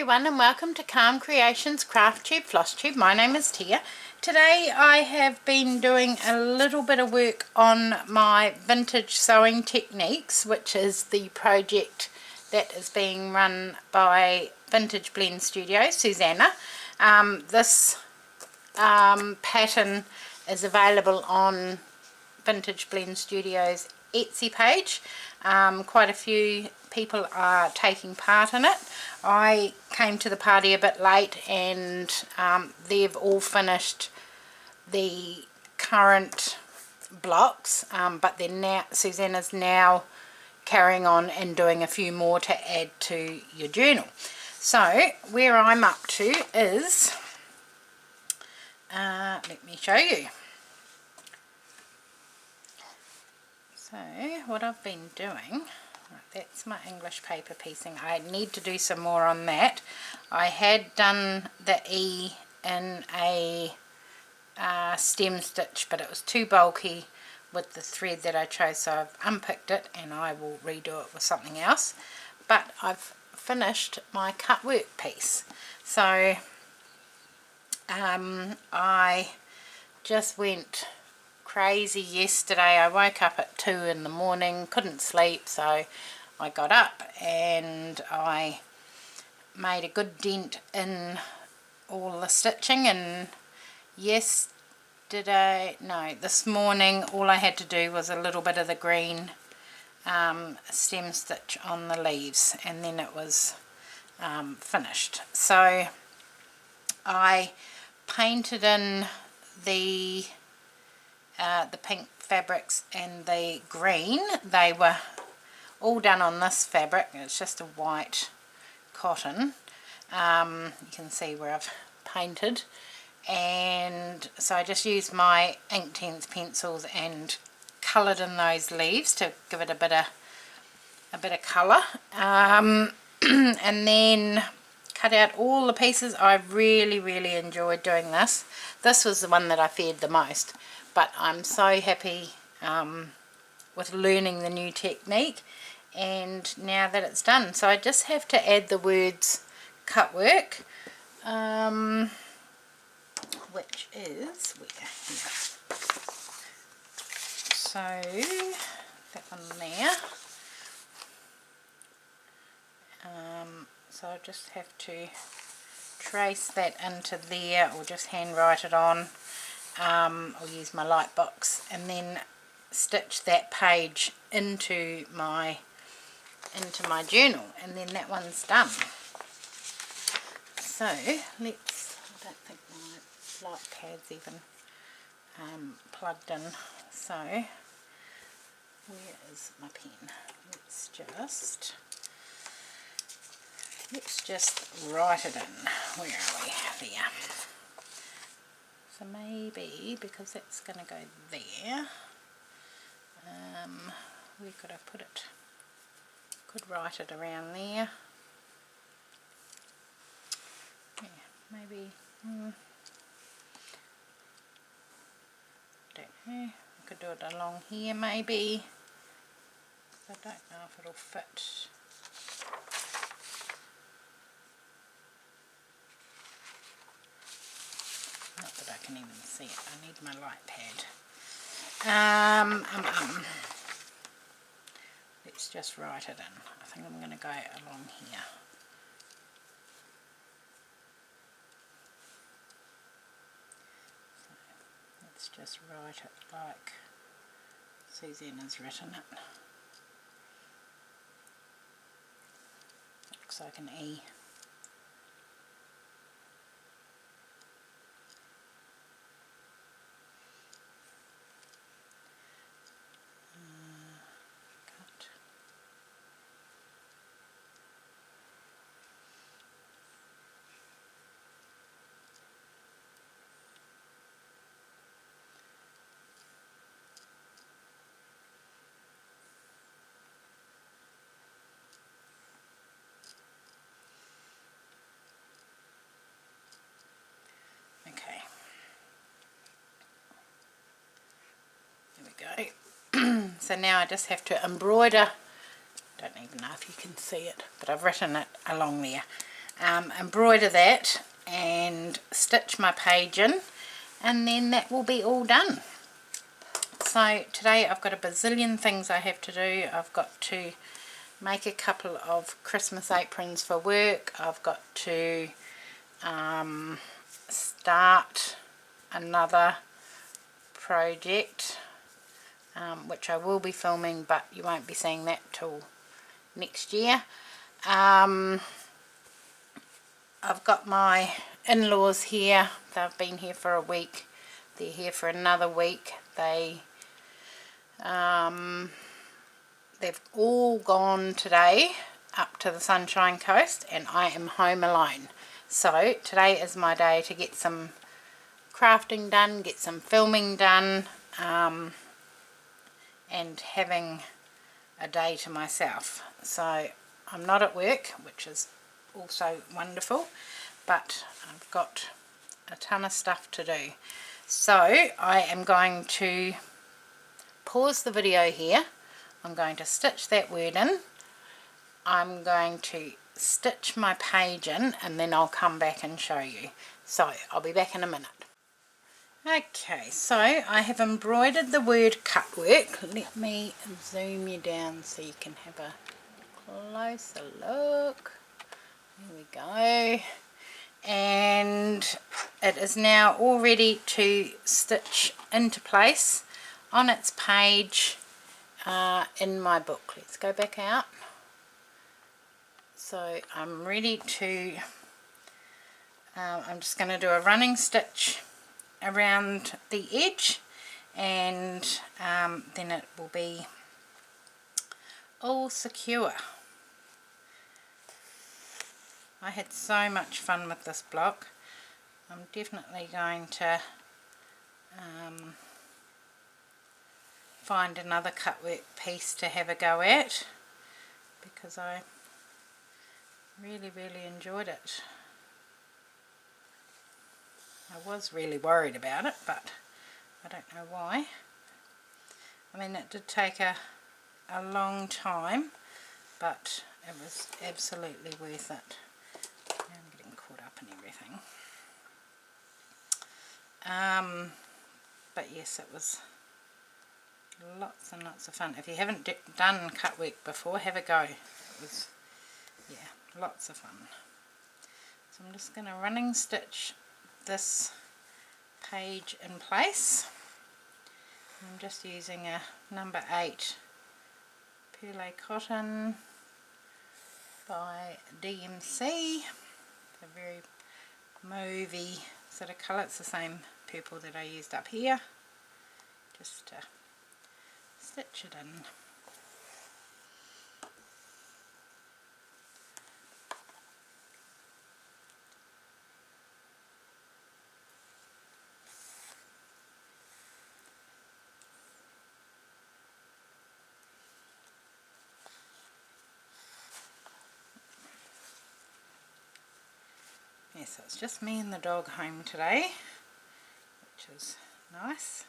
everyone and welcome to Calm Creations Craft Flosstube. My name is Tia. Today I have been doing a little bit of work on my vintage sewing techniques, which is the project that is being run by Vintage Blend Studio, Susanna. This pattern is available on Vintage Blend Studio's Etsy page. Quite a few people are taking part in it. I came to the party a bit late and they've all finished the current blocks, but then now Susanna's now carrying on and doing a few more to add to your journal. So where I'm up to is, let me show you. So what I've been doing, that's my English paper piecing. I need to do some more on that. I had done the E in a stem stitch, but it was too bulky with the thread that I chose, so I've unpicked it and I will redo it with something else. But I've finished my cut work piece. So I just went crazy yesterday. I woke up at 2 in the morning, couldn't sleep, so I got up and I made a good dent in all the stitching, and this morning all I had to do was a little bit of the green stem stitch on the leaves and then it was finished. So I painted in the pink fabrics and the green. They were all done on this fabric. It's just a white cotton. You can see where I've painted, and so I just used my Inktense pencils and coloured in those leaves to give it a bit of colour, and then cut out all the pieces. I really enjoyed doing this. This was the one that I feared the most, but I'm so happy with learning the new technique and now that it's done. So I just have to add the words cut work, which is where here. So that one there. So I just have to trace that into there or just hand write it on, or use my light box, and then stitch that page into my journal, and then that one's done. So let's, I don't think my light pad's even plugged in, so where is my pen? Let's just write it in. Where are we? There. So maybe, because that's going to go there, where could I put it? Could write it around there. Yeah, maybe, don't know, I could do it along here maybe. I don't know if it'll fit. Not that I can even see it, I need my light pad. Let's just write it in. I think I'm going to go along here. So let's just write it like Susanna's written it. Looks like an E. Go. So now I just have to embroider. Don't even know if you can see it, but I've written it along there. embroider that and stitch my page in, and then that will be all done. So today I've got a bazillion things I have to do. I've got to make a couple of Christmas aprons for work. I've got to start another project, which I will be filming, but you won't be seeing that till next year. I've got my in-laws here. They've been here for a week. They're here for another week. They've all gone today up to the Sunshine Coast, and I am home alone. So today is my day to get some crafting done, get some filming done, and having a day to myself. So I'm not at work, which is also wonderful, but I've got a ton of stuff to do. So I am going to pause the video here. I'm going to stitch that word in. I'm going to stitch my page in, and then I'll come back and show you. So I'll be back in a minute. Okay, so I have embroidered the word cut work. Let me zoom you down so you can have a closer look. There we go. And it is now all ready to stitch into place on its page in my book. Let's go back out. So I'm ready to, I'm just going to do a running stitch around the edge, and then it will be all secure. I had so much fun with this block. I'm definitely going to find another cutwork piece to have a go at, because I really enjoyed it. I was really worried about it, but I don't know why. I mean, it did take a long time, but it was absolutely worth it. Now I'm getting caught up in everything. But yes, it was lots and lots of fun. If you haven't done cut work before, have a go. It was, yeah, lots of fun. So I'm just going to running stitch this page in place. I'm just using a number 8 Perle Cotton by DMC. It's a very mauvey sort of colour. It's the same purple that I used up here, just to stitch it in. Yes, so it's just me and the dog home today, which is nice.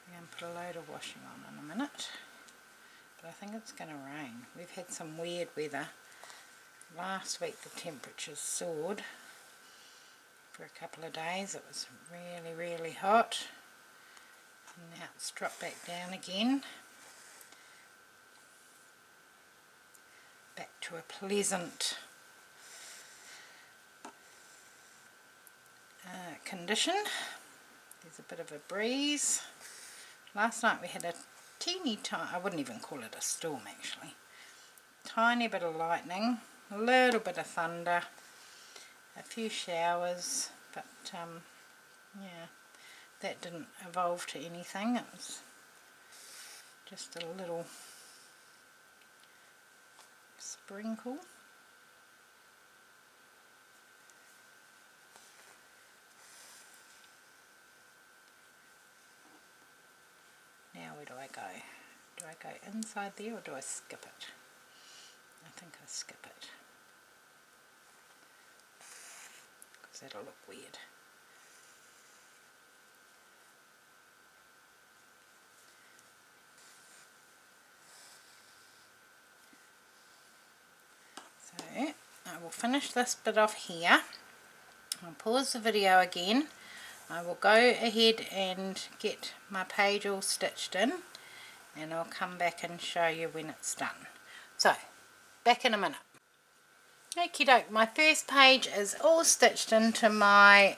I'm going to put a load of washing on in a minute, but I think it's going to rain. We've had some weird weather. Last week the temperatures soared for a couple of days. It was really hot. And now it's dropped back down again, back to a pleasant condition. There's a bit of a breeze. Last night we had a teeny tiny, I wouldn't even call it a storm actually, tiny bit of lightning, a little bit of thunder, a few showers, but yeah, that didn't evolve to anything. It was just a little sprinkle. Now where do I go? Do I go inside there or do I skip it? I think I skip it, because that'll look weird. finish this bit off here. I'll pause the video again. I will go ahead and get my page all stitched in, and I'll come back and show you when it's done. So, back in a minute. Okie doke, my first page is all stitched into my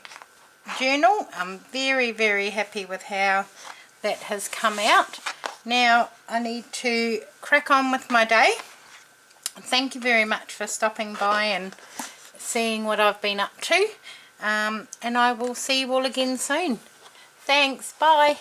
journal. I'm very, very happy with how that has come out. Now I need to crack on with my day. Thank you very much for stopping by and seeing what I've been up to, and I will see you all again soon. Thanks, bye.